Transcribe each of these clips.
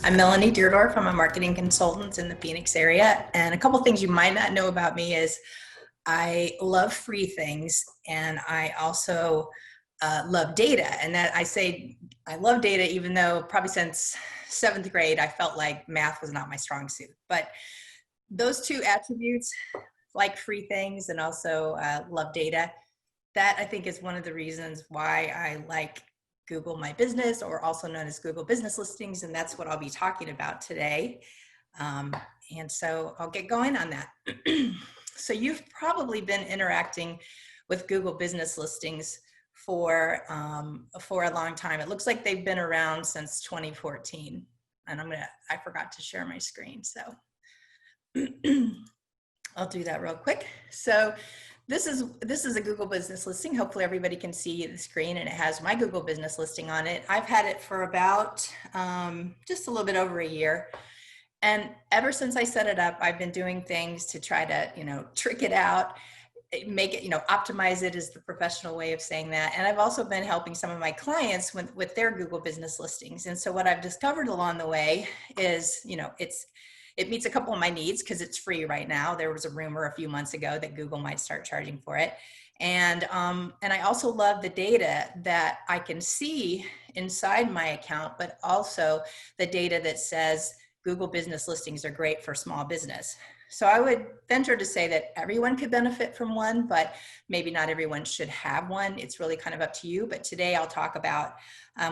I'm Melanie Deardorff. I'm a marketing consultant in the Phoenix area. And a couple things you might not know about me is I love free things, and I also love data. And that I say I love data, even though probably since seventh grade, I felt like math was not my strong suit. But those two attributes, like free things and also love data, that I think is one of the reasons why I like Google My Business, or also known as Google Business Listings, and that's what I'll be talking about today. And so I'll get going on that. So you've probably been interacting with Google Business Listings for a long time. It looks like they've been around since 2014. And I forgot to share my screen, so I'll do that real quick. So this is a Google Business Listing. Hopefully everybody can see the screen, and it has my Google Business Listing on it. I've had it for about just a little bit over a year. And ever since I set it up, I've been doing things to try to, trick it out, make it, optimize it is the professional way of saying that. And I've also been helping some of my clients with their Google Business Listings. And so what I've discovered along the way is, it meets a couple of my needs because it's free right now. There was a rumor a few months ago that Google might start charging for it. And I also love the data that I can see inside my account, but also the data that says Google Business Listings are great for small business. So I would venture to say that everyone could benefit from one, but maybe not everyone should have one. It's really kind of up to you. But today I'll talk about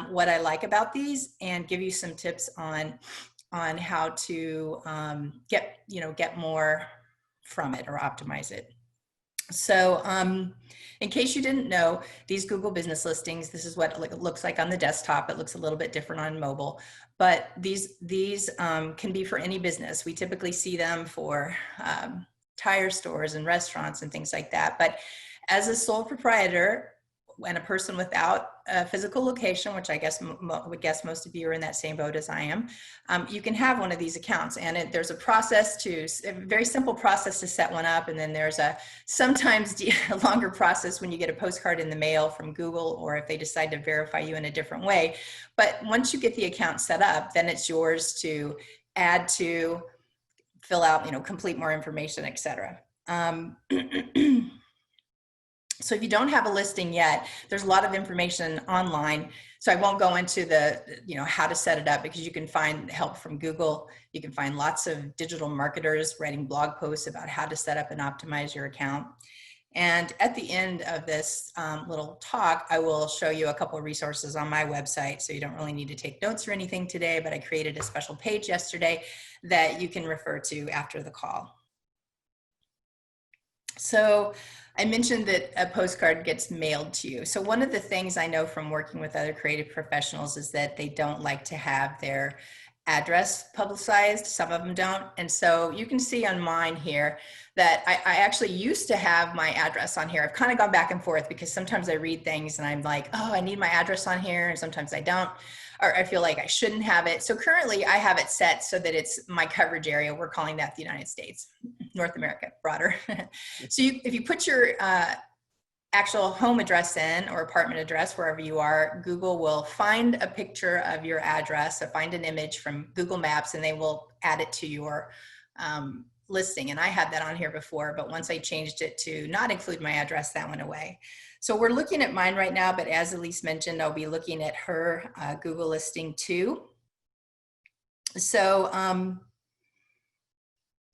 what I like about these and give you some tips on how to get more from it or optimize it. So in case you didn't know, these Google Business Listings, this is what it looks like on the desktop. It looks a little bit different on mobile, but these can be for any business. We typically see them for tire stores and restaurants and things like that. But as a sole proprietor and a person without a physical location, which I would guess most of you are in that same boat as I am, you can have one of these accounts. And there's a very simple process to set one up. And then there's a sometimes a longer process when you get a postcard in the mail from Google, or if they decide to verify you in a different way. But once you get the account set up, then it's yours to add to, fill out, complete more information, etc. So if you don't have a listing yet, there's a lot of information online. So I won't go into the, how to set it up, because you can find help from Google. You can find lots of digital marketers writing blog posts about how to set up and optimize your account. And at the end of this little talk, I will show you a couple of resources on my website. So you don't really need to take notes or anything today, but I created a special page yesterday that you can refer to after the call. So I mentioned that a postcard gets mailed to you. So one of the things I know from working with other creative professionals is that they don't like to have their address publicized. Some of them don't. And so you can see on mine here that I actually used to have my address on here. I've kind of gone back and forth because sometimes I read things and I'm like, oh, I need my address on here. And sometimes I don't, or I feel like I shouldn't have it. So currently I have it set so that it's my coverage area. We're calling that the United States, North America, broader. So if you put your actual home address in, or apartment address, wherever you are, Google will find a picture of your address, or find an image from Google Maps, and they will add it to your listing. And I had that on here before, but once I changed it to not include my address, that went away. So we're looking at mine right now, but as Elise mentioned, I'll be looking at her Google listing too. So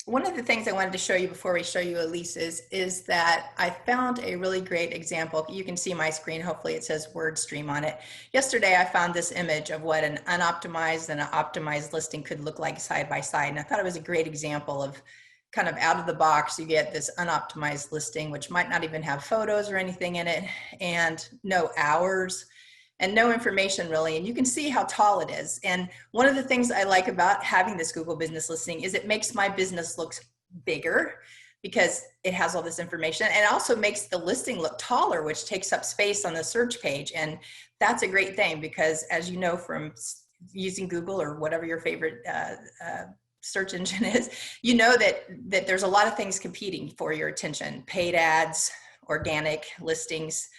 one of the things I wanted to show you before we show you Elise's is that I found a really great example. You can see my screen. Hopefully it says WordStream on it. Yesterday, I found this image of what an unoptimized and an optimized listing could look like side by side. And I thought it was a great example of kind of out of the box. You get this unoptimized listing, which might not even have photos or anything in it, and no hours, and no information really. And you can see how tall it is. And one of the things I like about having this Google Business Listing is it makes my business look bigger because it has all this information, and it also makes the listing look taller, which takes up space on the search page. And that's a great thing because, as you know from using Google or whatever your favorite search engine is, you know that there's a lot of things competing for your attention: paid ads, organic listings,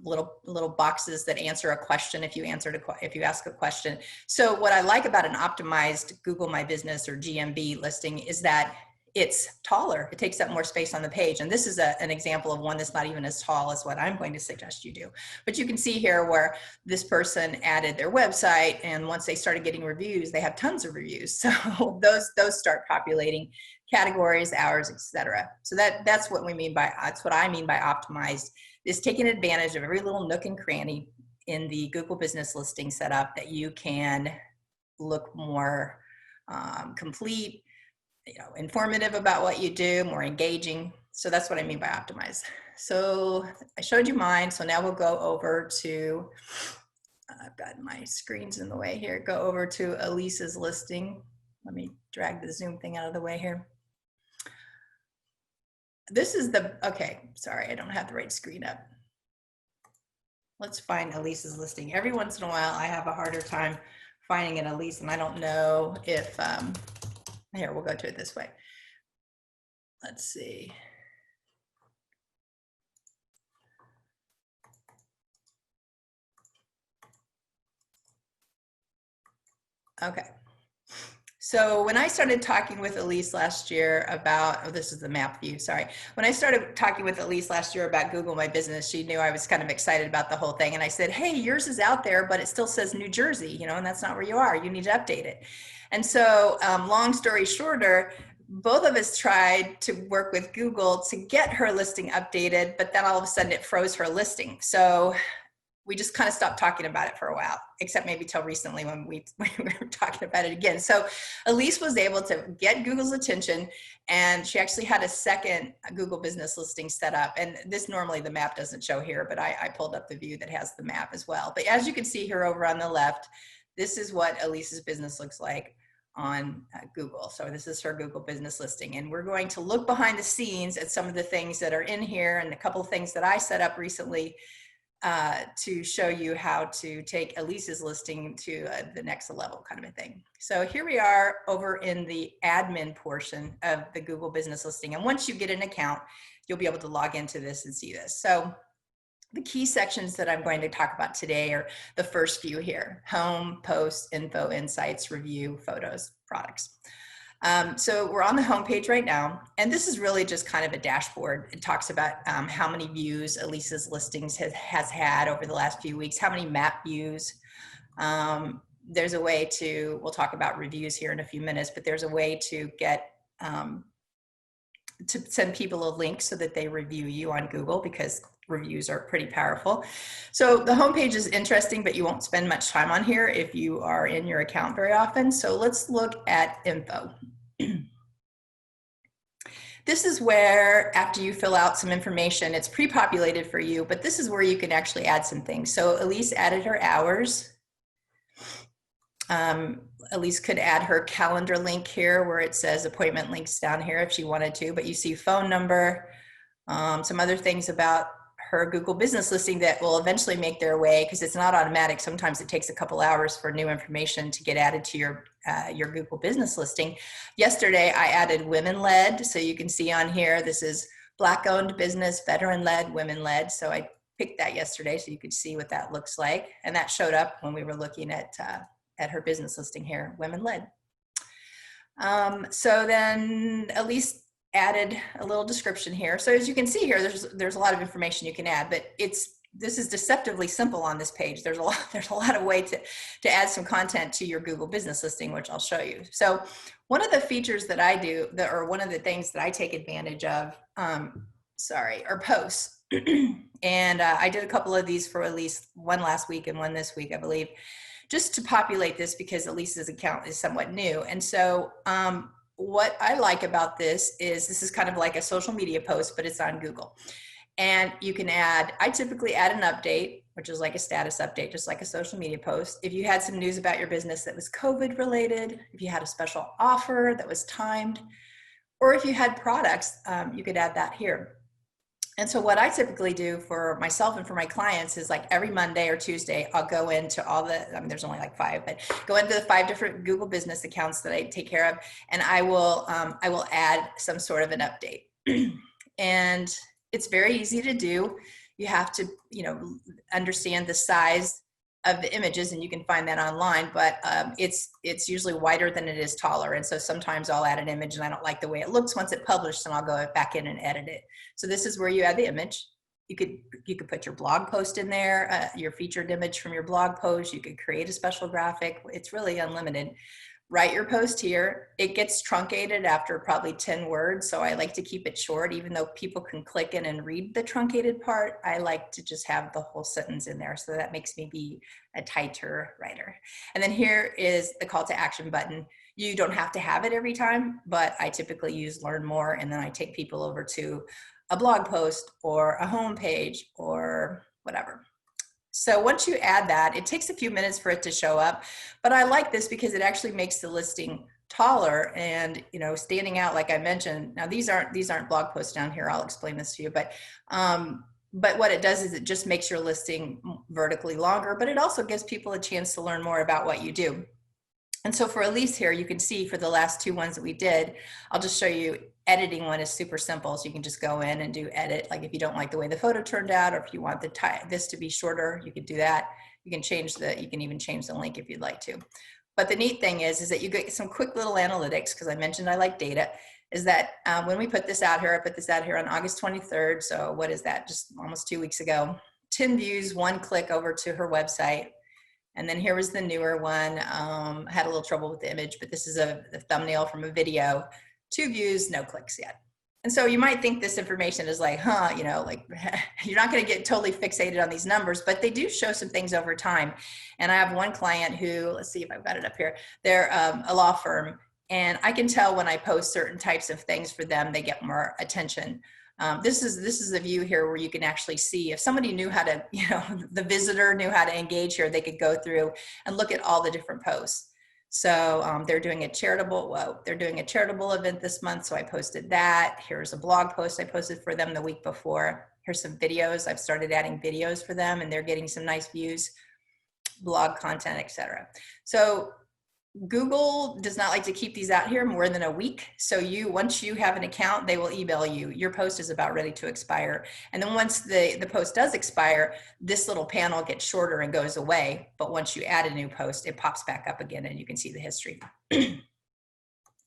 little boxes that answer a question if you ask a question. So what I like about an optimized Google My Business or GMB listing is that it's taller. It takes up more space on the page. And this is an example of one that's not even as tall as what I'm going to suggest you do. But you can see here where this person added their website, and once they started getting reviews, they have tons of reviews. So those start populating categories, hours, etc. So that's what I mean by optimized, is taking advantage of every little nook and cranny in the Google Business Listing setup that you can look more complete, informative about what you do, more engaging. So that's what I mean by optimize. So I showed you mine. So now we'll go over to, I've got my screens in the way here, go over to Elise's listing. Let me drag the Zoom thing out of the way here. This is okay, sorry, I don't have the right screen up. Let's find Elise's listing. Every once in a while, I have a harder time finding an Elise, and I don't know if, here, we'll go to it this way. Let's see. Okay. So when I started talking with Elise last year about, this is the map view, sorry. When I started talking with Elise last year about Google My Business, she knew I was kind of excited about the whole thing. And I said, hey, yours is out there, but it still says New Jersey, and that's not where you are. You need to update it. And so long story shorter, both of us tried to work with Google to get her listing updated, but then all of a sudden it froze her listing. So we just kind of stopped talking about it for a while, except maybe till recently when we were talking about it again. So Elise was able to get Google's attention, and she actually had a second Google Business Listing set up. And this, normally the map doesn't show here, but I pulled up the view that has the map as well. But as you can see here over on the left, this is what Elise's business looks like on Google. So this is her Google Business Listing. And we're going to look behind the scenes at some of the things that are in here and a couple of things that I set up recently to show you how to take Elise's listing to the next level kind of a thing. So here we are over in the admin portion of the Google Business Listing. And once you get an account, you'll be able to log into this and see this. So the key sections that I'm going to talk about today are the first few here: home, posts, info, insights, review, photos, products. So we're on the home page right now, and this is really just kind of a dashboard. It talks about how many views Elise's listings has had over the last few weeks, how many map views. There's a way to, we'll talk about reviews here in a few minutes, but there's a way to get, to send people a link so that they review you on Google, because reviews are pretty powerful. So the homepage is interesting, but you won't spend much time on here if you are in your account very often. So let's look at info. This is where, after you fill out some information, it's pre-populated for you, but this is where you can actually add some things. So Elise added her hours. Elise could add her calendar link here where it says appointment links down here if she wanted to, but you see phone number, some other things about her Google Business Listing that will eventually make their way, because it's not automatic. Sometimes it takes a couple hours for new information to get added to your Google Business Listing. Yesterday, I added women-led. So you can see on here, this is Black-owned business, veteran-led, women-led. So I picked that yesterday so you could see what that looks like. And that showed up when we were looking at her business listing here, women-led. So then Elise added a little description here. So as you can see here, there's a lot of information you can add, but this is deceptively simple on this page. There's a lot of way to add some content to your Google Business Listing, which I'll show you. So one of the features that I do, or one of the things that I take advantage of, are posts. And I did a couple of these for Elise, one last week and one this week, I believe, just to populate this because Elise's account is somewhat new. And so what I like about this is kind of like a social media post, but it's on Google. And you can I typically add an update, which is like a status update, just like a social media post. If you had some news about your business that was COVID related, if you had a special offer that was timed, or if you had products, you could add that here. And so what I typically do for myself and for my clients is, like, every Monday or Tuesday, I'll go into all the, there's only like 5, but go into the 5 different Google business accounts that I take care of. And I will add some sort of an update. And it's very easy to do. You have to, understand the size of the images, and you can find that online, but it's usually wider than it is taller. And so sometimes I'll add an image and I don't like the way it looks once it's published, and I'll go back in and edit it. So this is where you add the image. You could put your blog post in there, your featured image from your blog post. You could create a special graphic. It's really unlimited. Write your post here. It gets truncated after probably 10 words. So I like to keep it short, even though people can click in and read the truncated part. I like to just have the whole sentence in there. So that makes me be a tighter writer. And then here is the call to action button. You don't have to have it every time, but I typically use learn more. And then I take people over to a blog post or a home page or whatever. So once you add that, it takes a few minutes for it to show up, but I like this because it actually makes the listing taller and, standing out, like I mentioned. Now these aren't blog posts down here. I'll explain this to you, but what it does is it just makes your listing vertically longer, but it also gives people a chance to learn more about what you do. And so for Elise here, you can see for the last two ones that we did, I'll just show you. Editing one is super simple, so you can just go in and do edit. Like if you don't like the way the photo turned out, or if you want this to be shorter, you could do that. You can even change the link if you'd like to. But the neat thing is that you get some quick little analytics, because I mentioned I like data, is that when we put this out here, I put this out here on August 23rd. So what is that? Just almost 2 weeks ago. 10 views, 1 click over to her website. And then here was the newer one. I had a little trouble with the image, but this is a thumbnail from a video. 2 views, no clicks yet. And so you might think this information is like, you're not going to get totally fixated on these numbers, but they do show some things over time. And I have one client who, let's see if I've got it up here. They're a law firm, and I can tell when I post certain types of things for them, they get more attention. This is a view here where you can actually see if somebody knew how to, the visitor knew how to engage here, they could go through and look at all the different posts. So they're doing a charitable event this month. So I posted that. Here's a blog post I posted for them the week before. Here's some videos. I've started adding videos for them, and they're getting some nice views, blog content, etc. So Google does not like to keep these out here more than a week. So once you have an account, they will email you. Your post is about ready to expire. And then once the post does expire, this little panel gets shorter and goes away. But once you add a new post, it pops back up again and you can see the history.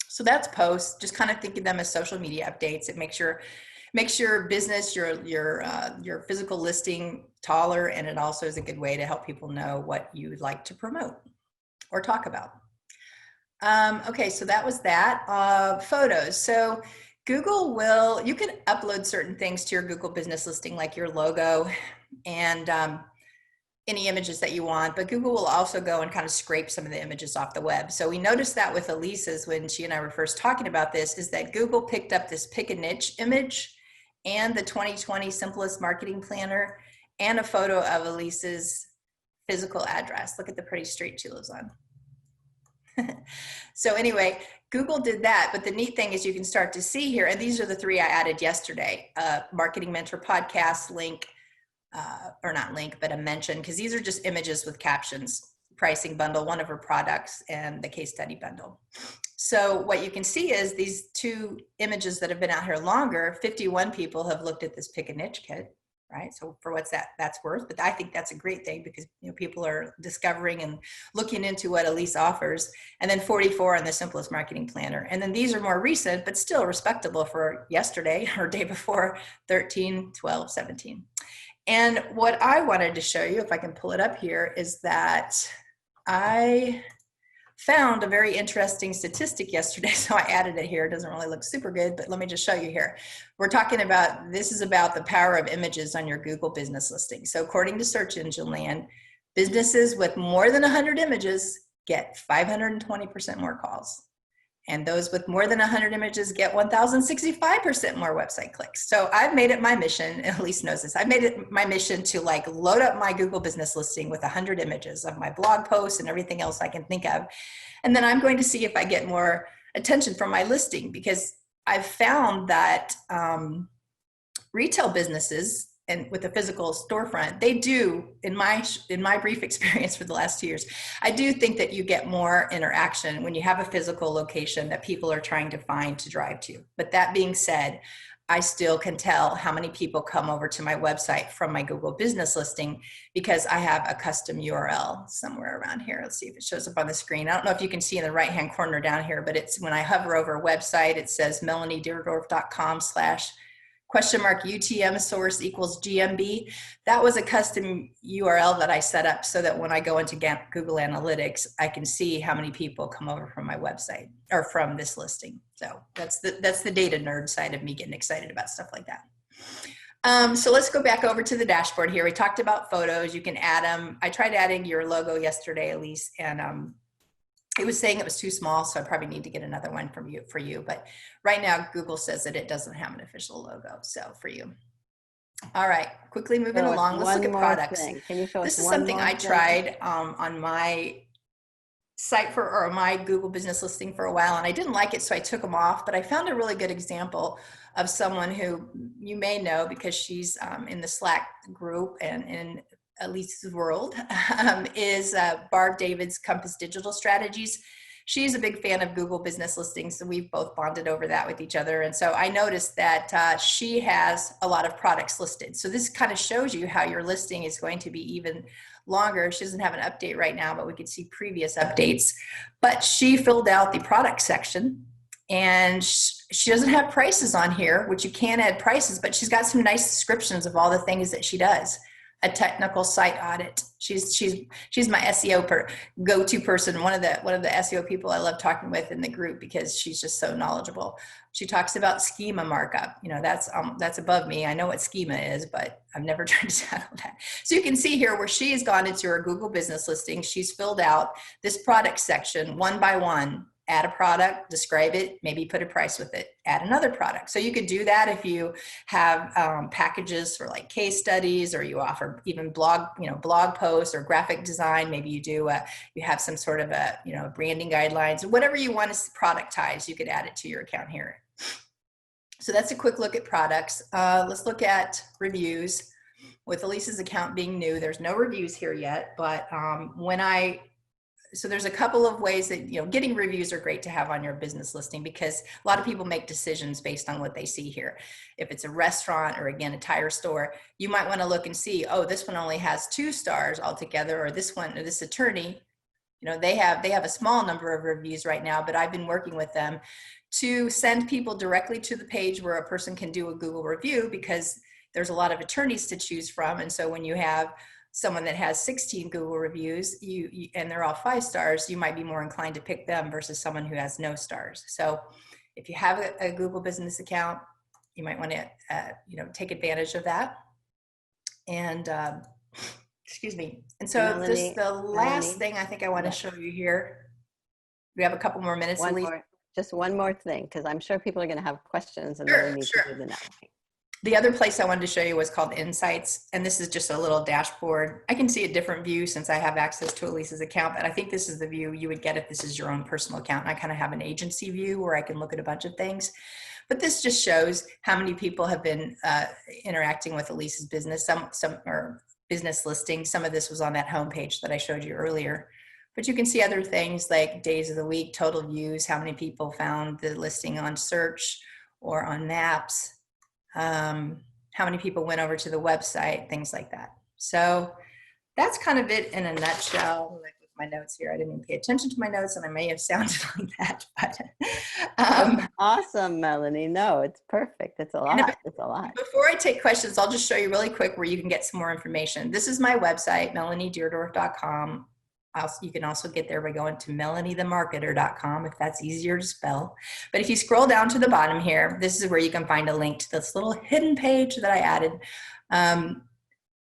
So that's posts. Just kind of think of them as social media updates. It makes your business, your physical listing taller, and it also is a good way to help people know what you would like to promote or talk about. Okay, so that was that. Photos. So Google you can upload certain things to your Google business listing, like your logo and any images that you want, but Google will also go and kind of scrape some of the images off the web. So we noticed that with Elise's when she and I were first talking about this, is that Google picked up this pick a niche image and the 2020 simplest marketing planner and a photo of Elise's physical address. Look at the pretty street she lives on. So anyway, Google did that, but the neat thing is you can start to see here, and these are the 3 I added yesterday, Marketing Mentor podcast link, or not link, but a mention, because these are just images with captions, pricing bundle, one of her products, and the case study bundle. So what you can see is these 2 images that have been out here longer, 51 people have looked at this pick a niche kit. Right? So for what's that's worth, but I think that's a great thing because people are discovering and looking into what Elise offers. And then 44 on the simplest marketing planner. And then these are more recent, but still respectable for yesterday or day before, 13, 12, 17. And what I wanted to show you, if I can pull it up here, is that I found a very interesting statistic yesterday, so I added it here. It doesn't really look super good, but let me just show you here. We're talking about, this is about the power of images on your Google business listing. So according to Search Engine Land, businesses with more than 100 images get 520% more calls. And those with more than 100 images get 1,065% more website clicks. So I've made it my mission, Elise knows this, I've made it my mission to load up my Google business listing with 100 images of my blog posts and everything else I can think of. And then I'm going to see if I get more attention from my listing, because I've found that retail businesses, and with a physical storefront, they do, in my brief experience for the last 2 years, I do think that you get more interaction when you have a physical location that people are trying to find to drive to. But that being said, I still can tell how many people come over to my website from my Google business listing because I have a custom URL somewhere around here. Let's see if it shows up on the screen. I don't know if you can see in the right-hand corner down here, but it's when I hover over a website, it says melaniedeardorf.com/UTM source equals GMB. That was a custom URL that I set up so that when I go into Google Analytics, I can see how many people come over from my website or from this listing. So that's the data nerd side of me getting excited about stuff like that. So let's go back over to the dashboard here. We talked about photos. You can add them. I tried adding your logo yesterday, Elise, and it was saying it was too small, so I probably need to get another one from you for you. But right now, Google says that it doesn't have an official logo, so for you. All right, quickly moving along. Let's look at products. Can you show us this is something I tried on my site or my Google business listing for a while, and I didn't like it, so I took them off. But I found a really good example of someone who you may know because she's in the Slack group and in Elise's world, is Barb David's Compass Digital Strategies. She's a big fan of Google business listings, so we've both bonded over that with each other. And so I noticed that she has a lot of products listed. So this kind of shows you how your listing is going to be even longer. She doesn't have an update right now, but we could see previous updates. But she filled out the product section, and she doesn't have prices on here, which you can add prices, but she's got some nice descriptions of all the things that she does. A technical site audit. She's my SEO go-to person. One of the SEO people I love talking with in the group because she's just so knowledgeable. She talks about schema markup. You know, that's above me. I know what schema is, but I've never tried to tackle that. So you can see here where she has gone into her Google business listing. She's filled out this product section one by one. Add a product, describe it, maybe put a price with it, add another product. So you could do that if you have packages for like case studies, or you offer even blog posts or graphic design. Maybe you do, you have some sort of branding guidelines, whatever you want to productize, you could add it to your account here. So that's a quick look at products. Let's look at reviews. With Elise's account being new, there's no reviews here yet, but so there's a couple of ways that, getting reviews are great to have on your business listing because a lot of people make decisions based on what they see here. If it's a restaurant or again, a tire store, you might want to look and see, oh, this one only has 2 stars altogether, or this one, or this attorney, they have a small number of reviews right now, but I've been working with them to send people directly to the page where a person can do a Google review because there's a lot of attorneys to choose from. And so when you have someone that has 16 Google reviews, and they're all 5 stars, you might be more inclined to pick them versus someone who has no stars. So if you have a Google business account, you might want to, take advantage of that. And excuse me. And so Melanie, the last thing I think I want to show you here. We have a couple more minutes. Just one more thing, because I'm sure people are going to have questions, and then we need to do the networking. The other place I wanted to show you was called Insights, and this is just a little dashboard. I can see a different view since I have access to Elise's account, but I think this is the view you would get if this is your own personal account. And I kind of have an agency view where I can look at a bunch of things. But this just shows how many people have been interacting with Elise's business, some or business listings. Some of this was on that homepage that I showed you earlier. But you can see other things like days of the week, total views, how many people found the listing on search or on maps. How many people went over to the website, things like that. So that's kind of it in a nutshell. Like with my notes here, I didn't even pay attention to my notes, and I may have sounded like that. But awesome, Melanie. No, it's perfect. It's a lot. It's a lot. Before I take questions, I'll just show you really quick where you can get some more information. This is my website, melaniedeardorf.com. You can also get there by going to melaniethemarketer.com if that's easier to spell. But if you scroll down to the bottom here, this is where you can find a link to this little hidden page that I added.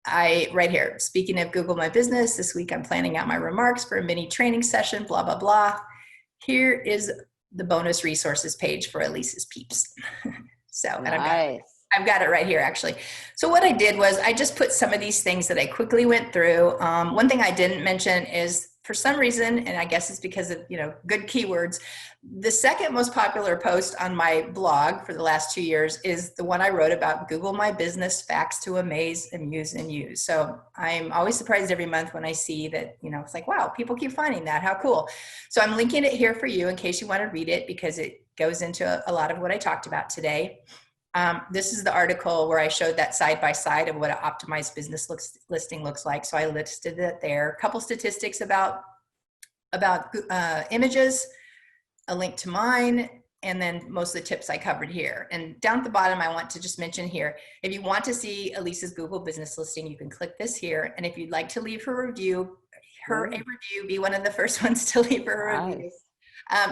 Right here, speaking of Google My Business, this week I'm planning out my remarks for a mini training session, blah, blah, blah. Here is the bonus resources page for Elise's peeps. So, and nice. I've got it right here, actually. So what I did was I just put some of these things that I quickly went through. One thing I didn't mention is, for some reason, and I guess it's because of, good keywords, the second most popular post on my blog for the last 2 years is the one I wrote about Google My Business facts to amaze, amuse, and use. So I'm always surprised every month when I see that, it's like, wow, people keep finding that. How cool. So I'm linking it here for you in case you want to read it, because it goes into a lot of what I talked about today. This is the article where I showed that side by side of what an optimized business listing looks like. So I listed it there. A couple statistics about images, a link to mine, and then most of the tips I covered here. And down at the bottom, I want to just mention here, if you want to see Elisa's Google business listing, you can click this here. And if you'd like to leave her review, be one of the first ones to leave her a review.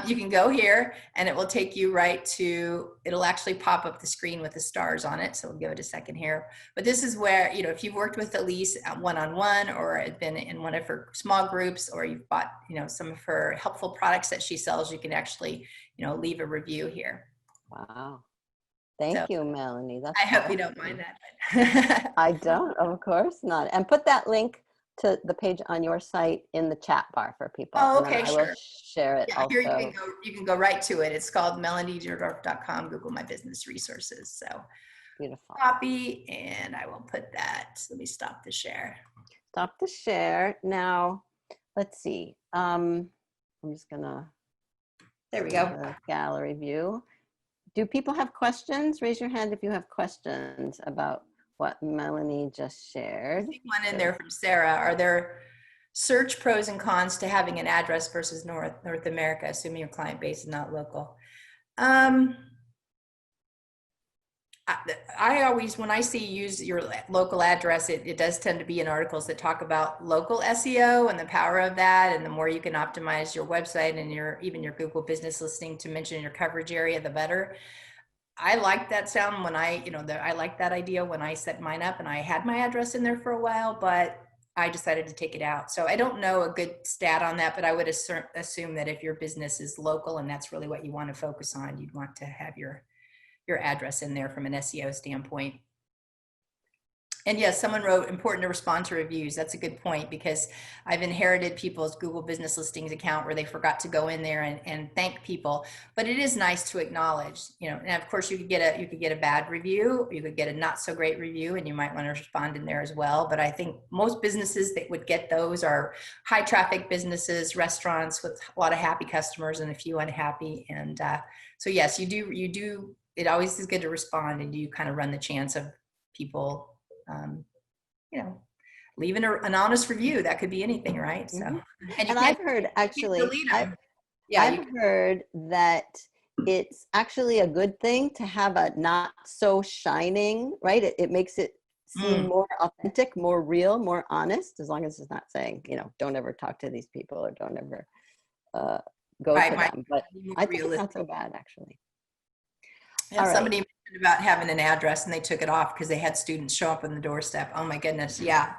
You can go here and it will take you right to, it'll actually pop up the screen with the stars on it. So we'll give it a second here. But this is where, you know, if you've worked with Elise one-on-one or have been in one of her small groups, or you've bought, you know, some of her helpful products that she sells, you can actually, you know, leave a review here. Wow. Thank you, Melanie. I hope you don't mind that. I don't, of course not. And put that link to the page on your site in the chat bar for people. Oh, okay, sure. I will share it also. Here you can go right to it. It's called melaniederdorf.com, Google My Business Resources. So beautiful. Copy, and I will put that. Let me stop the share. Stop the share. Now, let's see. I'm just gonna. There we go. The gallery view. Do people have questions? Raise your hand if you have questions about what Melanie just shared. I see one in there from Sarah. Are there search pros and cons to having an address versus North America, assuming your client base is not local? I always, when I see use your local address, it does tend to be in articles that talk about local SEO and the power of that. And the more you can optimize your website and even your Google business listing to mention your coverage area, the better. I like that sound when I like that idea when I set mine up, and I had my address in there for a while, but I decided to take it out. So I don't know a good stat on that, but I would assume that if your business is local and that's really what you want to focus on, you'd want to have your address in there from an SEO standpoint. And yes, someone wrote, important to respond to reviews. That's a good point, because I've inherited people's Google business listings account where they forgot to go in there and thank people. But it is nice to acknowledge, you know, and of course you could get a bad review, you could get a not so great review, and you might want to respond in there as well. But I think most businesses that would get those are high traffic businesses, restaurants with a lot of happy customers and a few unhappy. And so yes, you do, it always is good to respond, and you kind of run the chance of people you know, leaving an honest review. That could be anything, right? So, and I've heard actually, I've heard that it's actually a good thing to have a not so shining, right? It makes it seem more authentic, more real, more honest, as long as it's not saying, you know, don't ever talk to these people or don't ever go to them. But I think it's not so bad, actually. Yeah, somebody mentioned about having an address and they took it off because they had students show up on the doorstep. Oh my goodness, yeah.